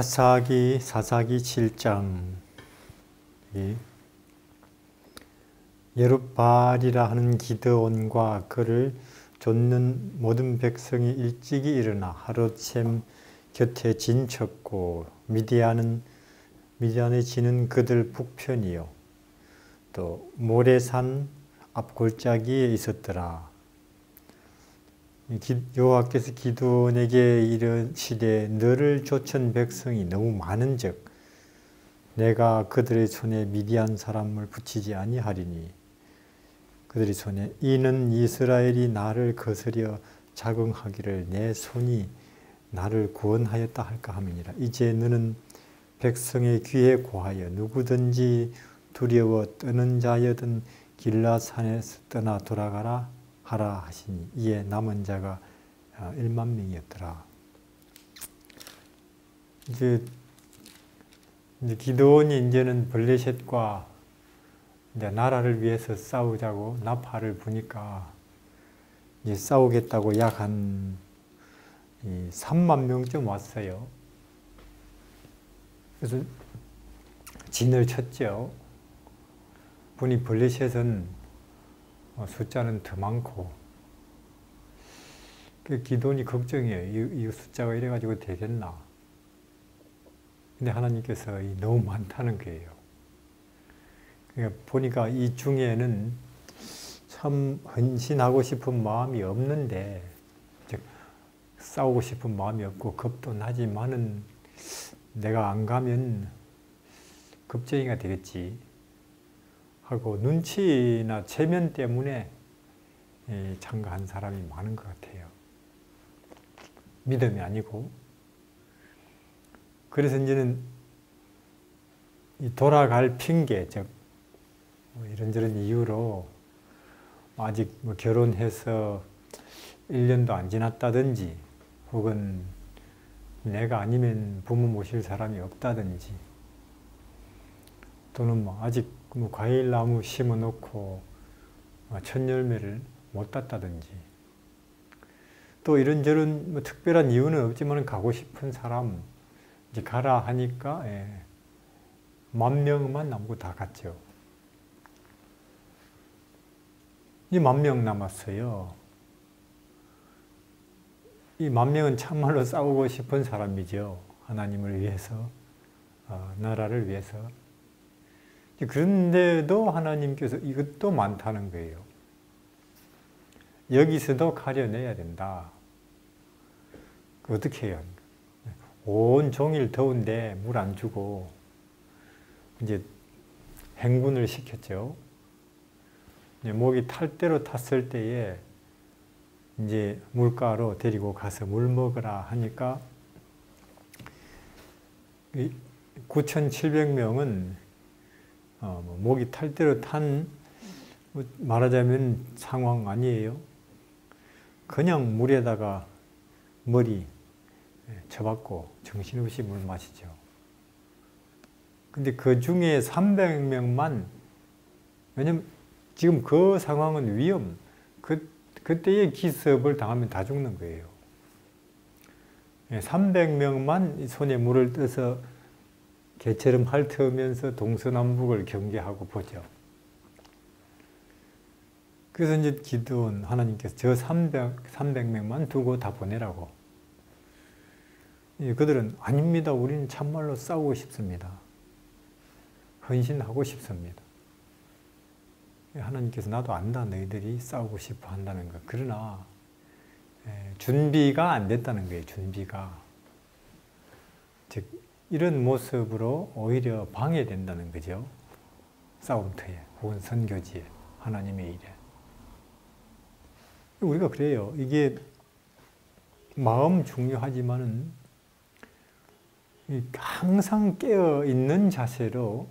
사사기 7장 여룹바알이라 하는 기드온과 그를 좇는 모든 백성이 일찍이 일어나 하룻샘 곁에 진쳤고 미디안의 지는 그들 북편이요 또 모레산 앞 골짜기에 있었더라. 여호와께서 기드온에게 이르시되 너를 좇은 백성이 너무 많은즉 내가 그들의 손에 미디안 사람을 붙이지 아니하리니 그들의 손에 이는 이스라엘이 나를 거스려 자긍하기를 내 손이 나를 구원하였다 할까 함이니라. 이제 너는 백성의 귀에 고하여 누구든지 두려워 떠는 자여든 길라산에서 떠나 돌아가라 하라 하시니 이에 남은 자가 1만 명이었더라. 이제 기드온이 이제는 블레셋과 이제 나라를 위해서 싸우자고 나팔을 부니까 이제 싸우겠다고 약 한 3만 명쯤 왔어요. 그래서 진을 쳤죠. 보니 블레셋은 숫자는 더 많고 기드온이 걱정이에요. 이 숫자가 이래가지고 되겠나. 근데 하나님께서 너무 많다는 거예요. 그러니까 보니까 이 중에는 참 헌신하고 싶은 마음이 없는데 즉 싸우고 싶은 마음이 없고 겁도 나지만은 내가 안 가면 겁쟁이가 되겠지 하고 눈치나 체면 때문에 참가한 사람이 많은 것 같아요. 믿음이 아니고. 그래서 이제는 돌아갈 핑계, 즉 이런저런 이유로 아직 결혼해서 1년도 안 지났다든지 혹은 내가 아니면 부모 모실 사람이 없다든지 또는 아직 과일나무 심어놓고 첫 열매를 못 땄다든지 또 이런저런 특별한 이유는 없지만 가고 싶은 사람 이제 가라 하니까 10,000명만 남고 다 갔죠. 이 10,000명 남았어요. 이 10,000명은 참말로 싸우고 싶은 사람이죠. 하나님을 위해서, 나라를 위해서. 그런데도 하나님께서 이것도 많다는 거예요. 여기서도 가려내야 된다. 어떻게 해요? 온 종일 더운데 물 안 주고 이제 행군을 시켰죠. 목이 탈 대로 탔을 때에 이제 물가로 데리고 가서 물 먹으라 하니까 9,700명은 목이 탈 대로 탄 말하자면 상황 아니에요. 그냥 물에다가 머리 쳐박고 정신없이 물 마시죠. 근데 그 중에 300명만 왜냐면 지금 그 상황은 위험, 그때의 기습을 당하면 다 죽는 거예요. 300명만 손에 물을 떠서 개처럼 핥으면서 동서남북을 경계하고 보죠. 그래서 이제 기드온 하나님께서 저 300명만 두고 다 보내라고. 그들은 아닙니다. 우리는 참말로 싸우고 싶습니다. 헌신하고 싶습니다. 하나님께서 나도 안다. 너희들이 싸우고 싶어 한다는 것. 그러나 준비가 안 됐다는 거예요. 준비가. 즉 이런 모습으로 오히려 방해된다는 거죠. 싸움터에 혹은 선교지에 하나님의 일에. 우리가 그래요. 이게 마음 중요하지만은 항상 깨어있는 자세로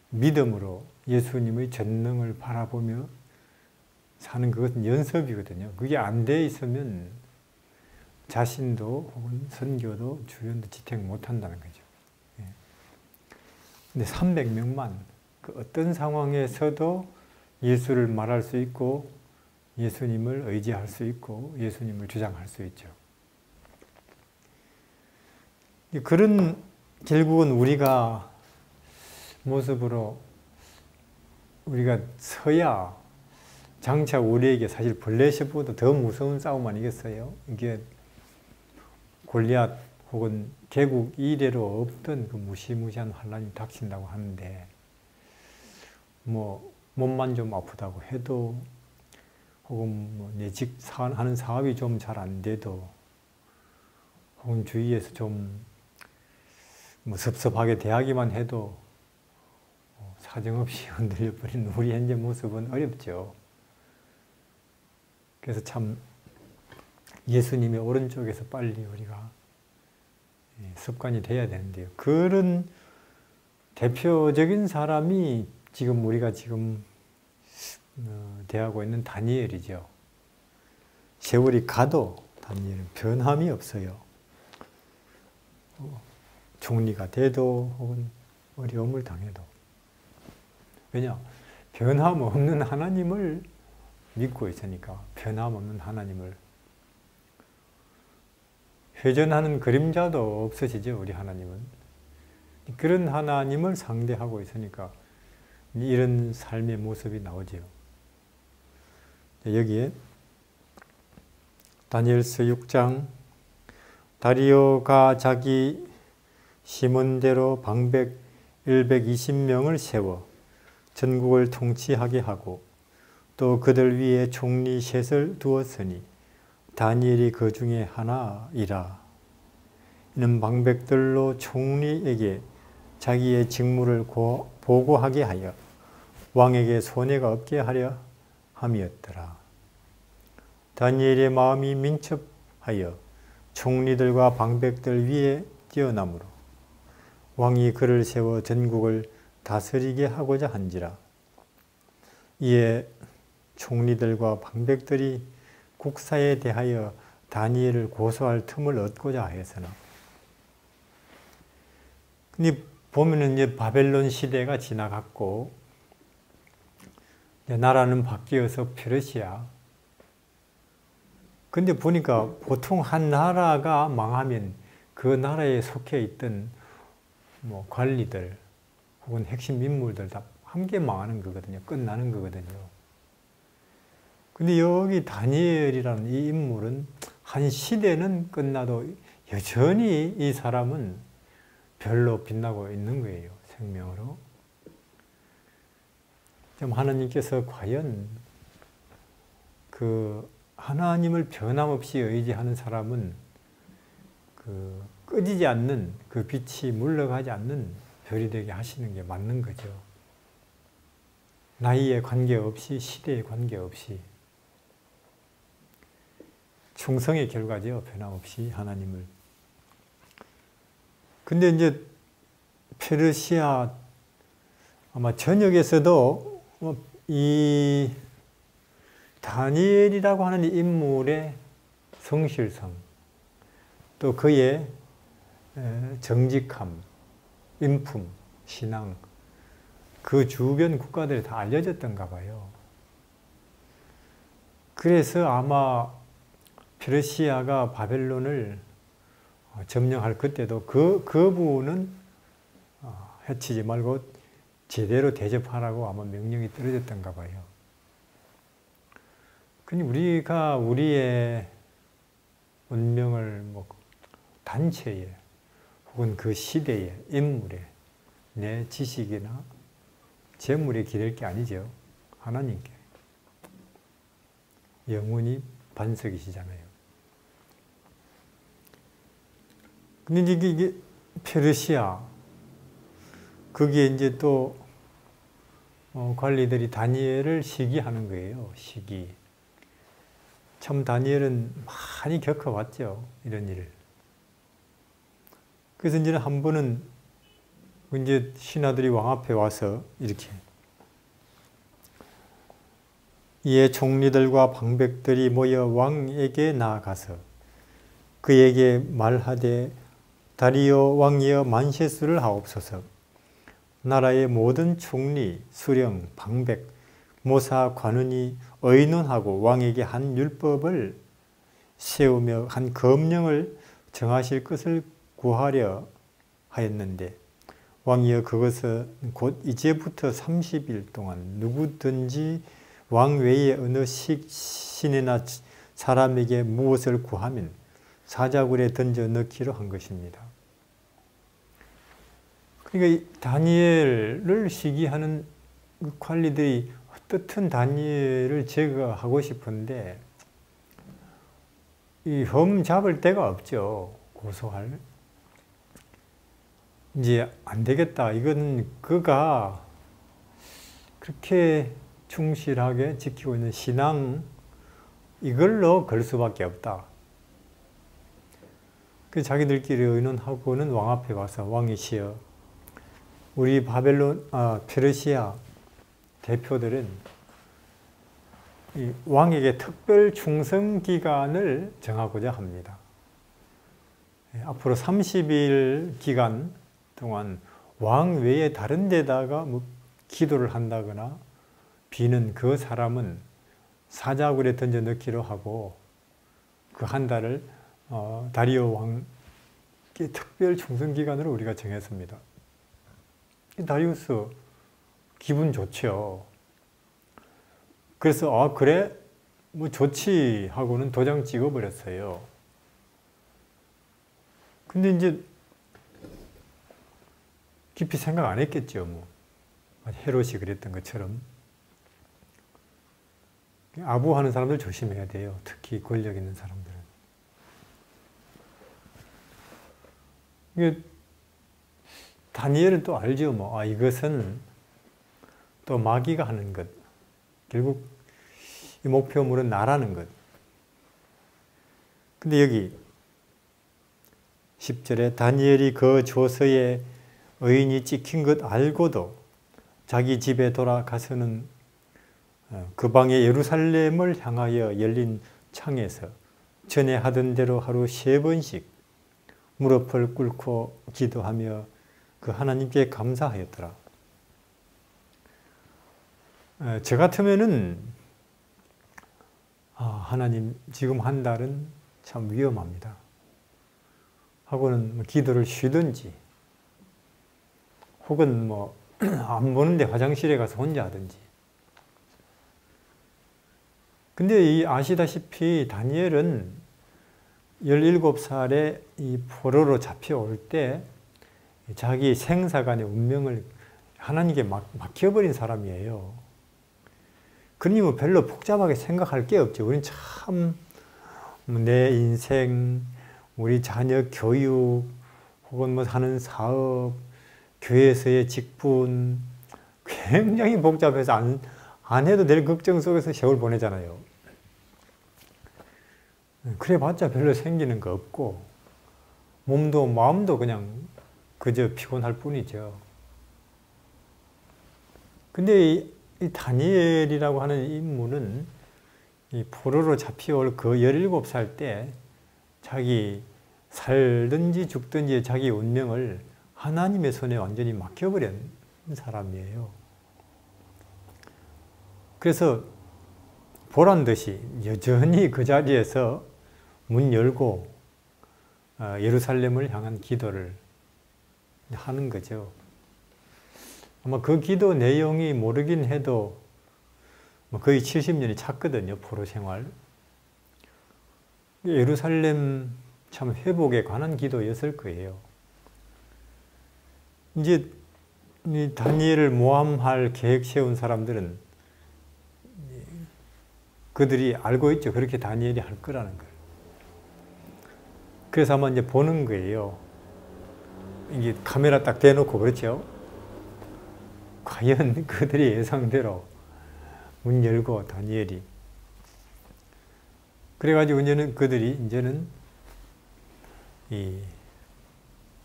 믿음으로 예수님의 전능을 바라보며 사는 그것은 연습이거든요. 그게 안 돼 있으면 자신도 혹은 선교도 주변도 지탱 못한다는 거죠. 근데 300명만 그 어떤 상황에서도 예수를 말할 수 있고 예수님을 의지할 수 있고 예수님을 주장할 수 있죠. 그런 결국은 우리가 모습으로 우리가 서야 장차 우리에게 사실 블레셋보다 더 무서운 싸움 아니겠어요? 이게 골리앗 혹은 개국 이래로 없던 그 무시무시한 환란이 닥친다고 하는데 뭐 몸만 좀 아프다고 해도 혹은 뭐 내 하는 사업이 좀 잘 안 돼도 혹은 주위에서 좀 뭐 섭섭하게 대하기만 해도 사정없이 흔들려버린 우리 현재 모습은 어렵죠. 그래서 참 예수님의 오른쪽에서 빨리 우리가 습관이 돼야 되는데요. 그런 대표적인 사람이 지금 우리가 지금 대하고 있는 다니엘이죠. 세월이 가도 다니엘은 변함이 없어요. 총리가 돼도 혹은 어려움을 당해도. 왜냐? 변함없는 하나님을 믿고 있으니까. 변함없는 하나님을. 회전하는 그림자도 없으시죠, 우리 하나님은. 그런 하나님을 상대하고 있으니까 이런 삶의 모습이 나오죠. 여기에 다니엘서 6장 다리오가 자기 심은대로 방백 120명을 세워 전국을 통치하게 하고 또 그들 위에 총리 셋을 두었으니 다니엘이 그 중에 하나이라. 이는 방백들로 총리에게 자기의 직무를 보고하게 하여 왕에게 손해가 없게 하려 함이었더라. 다니엘의 마음이 민첩하여 총리들과 방백들 위에 뛰어나므로 왕이 그를 세워 전국을 다스리게 하고자 한지라. 이에 총리들과 방백들이 국사에 대하여 다니엘을 고소할 틈을 얻고자 하였으나, 근데 보면은 이제 바벨론 시대가 지나갔고 나라는 바뀌어서 페르시아. 근데 보니까 보통 한 나라가 망하면 그 나라에 속해 있던 뭐 관리들 혹은 핵심 인물들 다 함께 망하는 거거든요. 끝나는 거거든요. 근데 여기 다니엘이라는 이 인물은 한 시대는 끝나도 여전히 이 사람은 별로 빛나고 있는 거예요. 생명으로. 좀 하나님께서 과연 그 하나님을 변함없이 의지하는 사람은 그 꺼지지 않는 그 빛이 물러가지 않는 별이 되게 하시는 게 맞는 거죠. 나이에 관계없이, 시대에 관계없이. 충성의 결과죠. 변함없이 하나님을. 근데 이제 페르시아 아마 전역에서도 이 다니엘이라고 하는 인물의 성실성, 또 그의 정직함, 인품, 신앙, 그 주변 국가들이 다 알려졌던가 봐요. 그래서 아마 페르시아가 바벨론을 점령할 그때도 그분은 해치지 말고 제대로 대접하라고 아마 명령이 떨어졌던가 봐요. 근데 우리가 우리의 운명을 뭐 단체에 혹은 그 시대에 인물에 내 지식이나 재물에 기댈 게 아니죠. 하나님께. 영원히 반석이시잖아요. 근데 이게 페르시아, 거기에 이제 또 관리들이 다니엘을 시기하는 거예요. 시기. 참 다니엘은 많이 겪어봤죠. 이런 일을. 그래서 이제 한 번은 이제 신하들이 왕 앞에 와서 이렇게, 이에 총리들과 방백들이 모여 왕에게 나아가서 그에게 말하되 다리오 왕이여 만세수를 하옵소서. 나라의 모든 총리, 수령, 방백, 모사, 관원이 의논하고 왕에게 한 율법을 세우며 한 검령을 정하실 것을 구하려 하였는데 왕이여 그것은 곧 이제부터 30일 동안 누구든지 왕 외에 어느 신이나 사람에게 무엇을 구하면 사자굴에 던져 넣기로 한 것입니다. 그러니까 다니엘을 시기하는 관리들이 어떻든 다니엘을 제거하고 싶은데 이 흠 잡을 데가 없죠. 고소할. 이제 안 되겠다. 이건 그가 그렇게 충실하게 지키고 있는 신앙 이걸로 걸 수밖에 없다. 그 자기들끼리 의논하고는 왕 앞에 와서 왕이시여 우리 페르시아 대표들은 이 왕에게 특별 충성 기간을 정하고자 합니다. 앞으로 30일 기간 동안 왕 외에 다른 데다가 기도를 한다거나 비는 그 사람은 사자굴에 던져 넣기로 하고 그 한 달을 다리오 왕의 특별 충성 기간으로 우리가 정했습니다. 다리우스 기분 좋죠. 그래서 그래? 좋지 하고는 도장 찍어버렸어요. 근데 이제 깊이 생각 안 했겠죠. 헤롯이 그랬던 것처럼. 아부하는 사람들 조심해야 돼요. 특히 권력 있는 사람들은. 이게 다니엘은 또 알죠. 이것은 또 마귀가 하는 것. 결국 이 목표물은 나라는 것. 근데 여기 10절에 다니엘이 그 조서에 의인이 찍힌 것 알고도 자기 집에 돌아가서는 그 방에 예루살렘을 향하여 열린 창에서 전에 하던 대로 하루 3번씩 무릎을 꿇고 기도하며 그 하나님께 감사하였더라. 저 같으면은 하나님 지금 한 달은 참 위험합니다 하고는 기도를 쉬든지 혹은 안 보는데 화장실에 가서 혼자 하든지. 근데 아시다시피 다니엘은 17살에 이 포로로 잡혀올 때 자기 생사간의 운명을 하나님께 맡겨버린 사람이에요. 그러니 별로 복잡하게 생각할 게 없죠. 우리는 참 내 인생, 우리 자녀 교육, 혹은 하는 사업, 교회에서의 직분 굉장히 복잡해서 안 해도 될 걱정 속에서 세월 보내잖아요. 그래봤자 별로 생기는 거 없고 몸도 마음도 그냥 그저 피곤할 뿐이죠. 근데 이 다니엘이라고 하는 인물은 이 포로로 잡혀올 그 17살 때 자기 살든지 죽든지 자기 운명을 하나님의 손에 완전히 맡겨버린 사람이에요. 그래서 보란듯이 여전히 그 자리에서 문 열고 예루살렘을 향한 기도를 하는 거죠. 아마 그 기도 내용이 모르긴 해도 거의 70년이 찼거든요. 포로 생활. 예루살렘 참 회복에 관한 기도였을 거예요. 이제 이 다니엘을 모함할 계획 세운 사람들은 그들이 알고 있죠. 그렇게 다니엘이 할 거라는 걸. 그래서 아마 이제 보는 거예요. 이게 카메라 딱 대놓고 그렇죠. 과연 그들이 예상대로 문 열고 다니엘이 그래가지고 이제는 그들이 이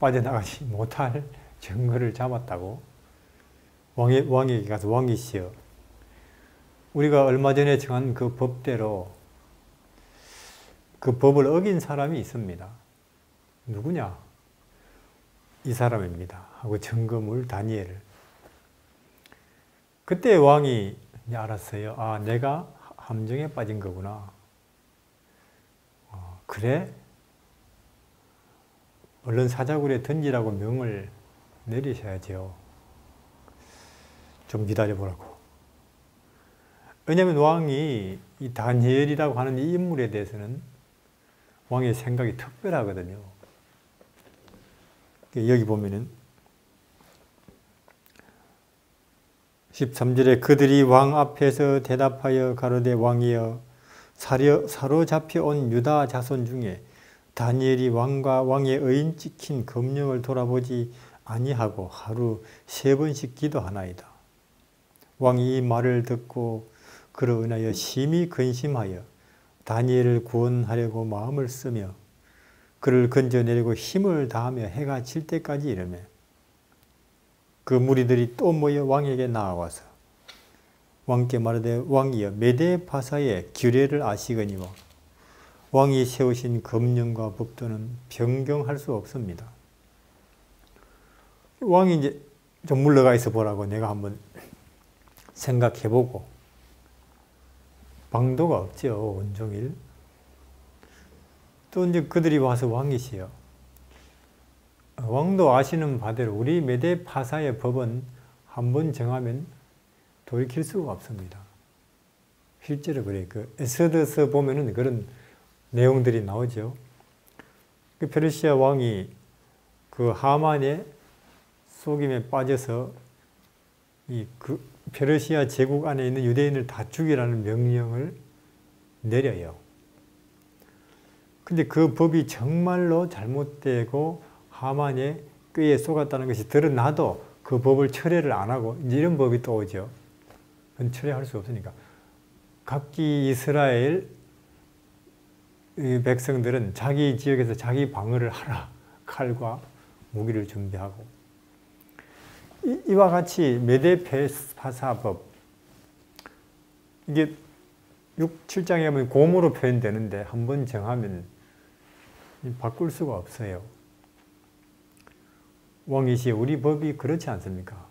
빠져나가지 못할 증거를 잡았다고 왕에게 가서 왕이시여 우리가 얼마 전에 정한 그 법대로 그 법을 어긴 사람이 있습니다. 누구냐? 이 사람입니다. 하고 점검을 다니엘을. 그때 왕이 알았어요. 아, 내가 함정에 빠진 거구나. 그래? 얼른 사자굴에 던지라고 명을 내리셔야죠. 좀 기다려보라고. 왜냐하면 왕이 이 다니엘이라고 하는 이 인물에 대해서는 왕의 생각이 특별하거든요. 여기 보면은 13절에 그들이 왕 앞에서 대답하여 가로되 왕이여 사로잡혀 온 유다 자손 중에 다니엘이 왕과 왕의 의인 찍힌 검령을 돌아보지 아니하고 하루 3번씩 기도하나이다. 왕이 이 말을 듣고 그로 인하여 심히 근심하여 다니엘을 구원하려고 마음을 쓰며 그를 건져내리고 힘을 다하며 해가 질 때까지 이르매 그 무리들이 또 모여 왕에게 나아와서 왕께 말하되 왕이여 메데파사의 규례를 아시거니와 왕이 세우신 검령과 법도는 변경할 수 없습니다. 왕이 이제 좀 물러가 있어 보라고 내가 한번 생각해보고 방도가 없죠. 온종일. 또 이제 그들이 와서 왕이시여 왕도 아시는 바대로 우리 메데파사의 법은 한번 정하면 돌이킬 수가 없습니다. 실제로 그래요. 그 에스더서 보면은 그런 내용들이 나오죠. 그 페르시아 왕이 그 하만의 속임에 빠져서 그 페르시아 제국 안에 있는 유대인을 다 죽이라는 명령을 내려요. 근데 그 법이 정말로 잘못되고 하만의 꾀에 속았다는 것이 드러나도 그 법을 철회를 안 하고 이제 이런 법이 또 오죠. 그건 철회할 수 없으니까. 각기 이스라엘 백성들은 자기 지역에서 자기 방어를 하라. 칼과 무기를 준비하고. 이와 같이 메데파사법 이게 6, 7장에 보면 곰으로 표현되는데 한번 정하면 바꿀 수가 없어요. 왕이시여 우리 법이 그렇지 않습니까?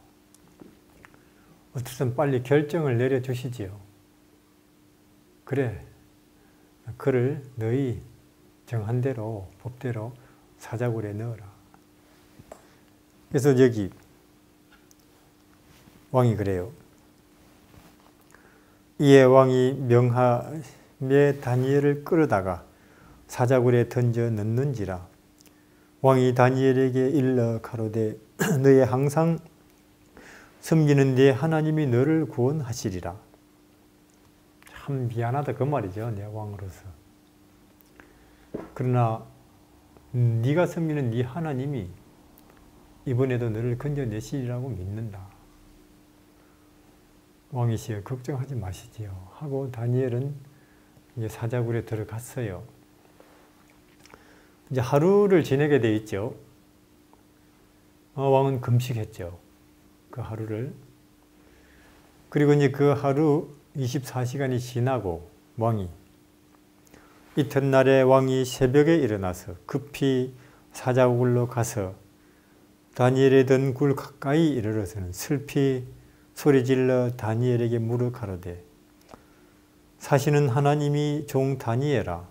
어떻든 빨리 결정을 내려주시지요. 그래, 그를 너희 정한 대로 법대로 사자굴에 넣어라. 그래서 여기 왕이 그래요. 이에 왕이 명하며 다니엘을 끌어다가 사자굴에 던져 넣는지라. 왕이 다니엘에게 일러 가로되 너의 항상 섬기는 네 하나님이 너를 구원하시리라. 참 미안하다 그 말이죠. 내 왕으로서. 그러나 네가 섬기는 네 하나님이 이번에도 너를 건져내시리라고 믿는다. 왕이시여 걱정하지 마시지요. 하고 다니엘은 이제 사자굴에 들어갔어요. 이제 하루를 지내게 돼 있죠. 왕은 금식했죠. 그 하루를. 그리고 이제 그 하루 24시간이 지나고 왕이 이튿날에 왕이 새벽에 일어나서 급히 사자굴로 가서 다니엘의 든 굴 가까이 이르러서는 슬피 소리질러 다니엘에게 물어 가로되 사시는 하나님이 종 다니엘아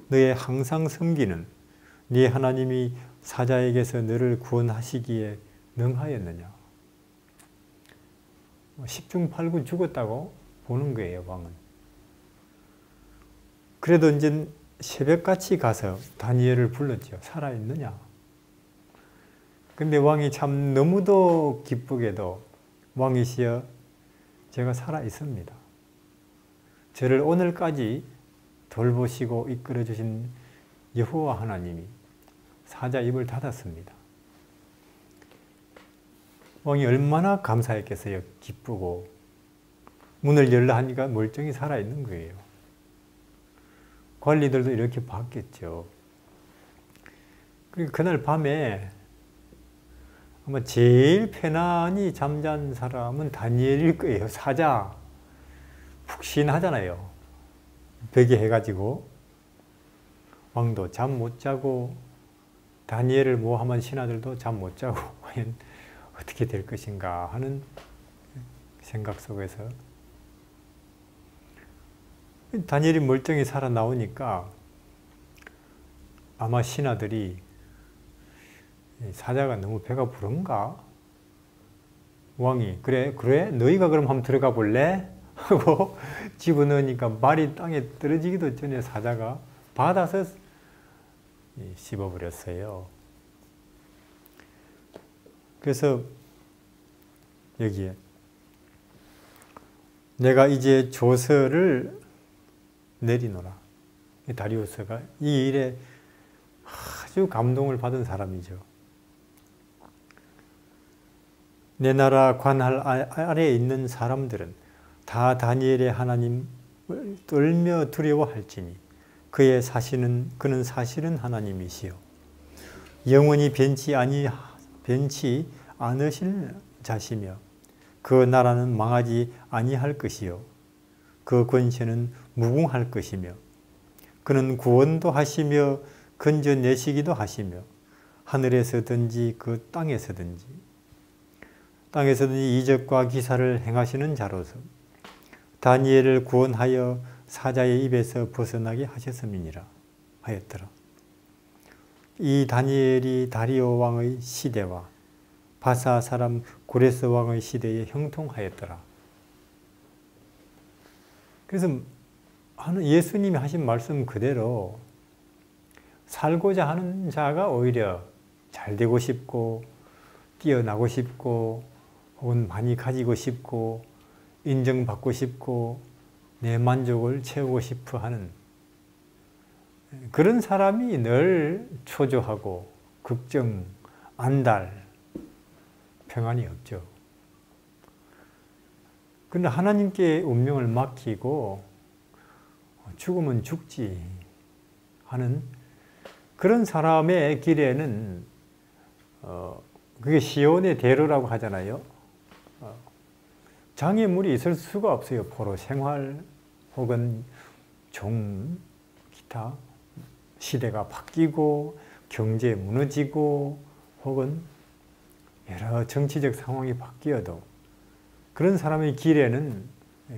너의 항상 섬기는 네 하나님이 사자에게서 너를 구원하시기에 능하였느냐. 10중 8구 죽었다고 보는 거예요, 왕은. 그래도 이제 새벽같이 가서 다니엘을 불렀죠. 살아있느냐. 근데 왕이 참 너무도 기쁘게도 왕이시여 제가 살아있습니다. 저를 오늘까지 돌보시고 이끌어주신 여호와 하나님이 사자 입을 닫았습니다. 왕이 얼마나 감사했겠어요. 기쁘고 문을 열라 하니까 멀쩡히 살아있는 거예요. 관리들도 이렇게 봤겠죠. 그러니까 그날 밤에 아마 제일 편안히 잠잔 사람은 다니엘일 거예요. 사자 푹신하잖아요. 벽에 해가지고 왕도 잠 못 자고 다니엘을 모함한 신하들도 잠 못 자고 과연 어떻게 될 것인가 하는 생각 속에서 다니엘이 멀쩡히 살아나오니까 아마 신하들이 사자가 너무 배가 부른가? 왕이 그래 너희가 그럼 한번 들어가 볼래? 하고 집어넣으니까 말이 땅에 떨어지기도 전에 사자가 받아서 씹어버렸어요. 그래서 여기에 내가 이제 조서를 내리노라. 다리우스가 이 일에 아주 감동을 받은 사람이죠. 내 나라 관할 아래에 있는 사람들은 다 다니엘의 하나님을 떨며 두려워할지니 그는 사실은 하나님이시요 영원히 변치 않으실 자시며 그 나라는 망하지 아니할 것이요 그 권세는 무궁할 것이며 그는 구원도 하시며 건져내시기도 하시며 하늘에서든지 그 땅에서든지 이적과 기사를 행하시는 자로서 다니엘을 구원하여 사자의 입에서 벗어나게 하셨음이니라 하였더라. 이 다니엘이 다리오 왕의 시대와 바사 사람 고레스 왕의 시대에 형통하였더라. 그래서 예수님이 하신 말씀 그대로 살고자 하는 자가 오히려 잘 되고 싶고 뛰어나고 싶고 혹은 많이 가지고 싶고 인정받고 싶고 내 만족을 채우고 싶어 하는 그런 사람이 늘 초조하고 걱정, 안달, 평안이 없죠. 그런데 하나님께 운명을 맡기고 죽으면 죽지 하는 그런 사람의 길에는 그게 시온의 대로라고 하잖아요. 장애물이 있을 수가 없어요. 포로 생활 혹은 기타 시대가 바뀌고 경제 무너지고 혹은 여러 정치적 상황이 바뀌어도 그런 사람의 길에는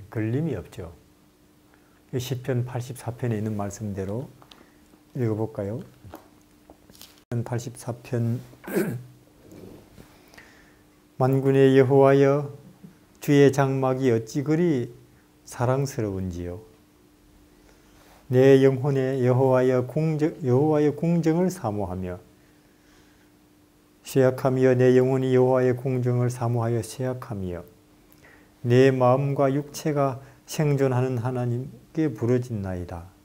걸림이 없죠. 시편 84편에 있는 말씀대로 읽어볼까요? 84편 만군의 여호와여 주의 장막이 어찌 그리 사랑스러운지요. 내 영혼에 여호와의 공정을 사모하며 쇠약하며 내 영혼이 여호와의 공정을 사모하여 쇠약하며 내 마음과 육체가 생존하는 하나님께 부르짖나이다.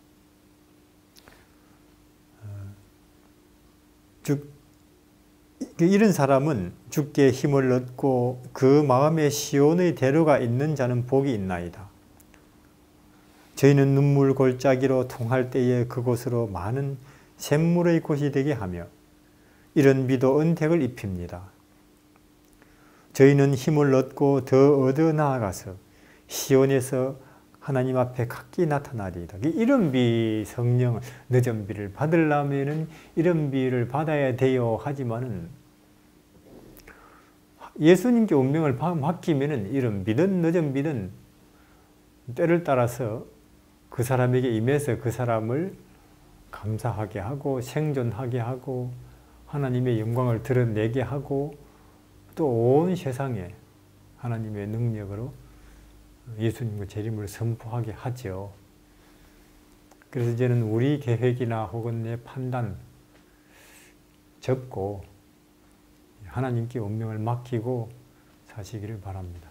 이런 사람은 주께 힘을 얻고 그 마음에 시온의 대로가 있는 자는 복이 있나이다. 저희는 눈물 골짜기로 통할 때에 그곳으로 많은 샘물의 곳이 되게 하며 이런 비도 은택을 입힙니다. 저희는 힘을 얻고 더 얻어 나아가서 시온에서 하나님 앞에 각기 나타나리이다. 이런 비 성령 늦은 비를 받으려면은 이런 비를 받아야 돼요. 하지만은 예수님께 운명을 맡기면은 이런 비든 늦은 비든 때를 따라서 그 사람에게 임해서 그 사람을 감사하게 하고 생존하게 하고 하나님의 영광을 드러내게 하고 또 온 세상에 하나님의 능력으로 예수님의 재림을 선포하게 하죠. 그래서 이제는 우리 계획이나 혹은 내 판단 접고 하나님께 운명을 맡기고 사시기를 바랍니다.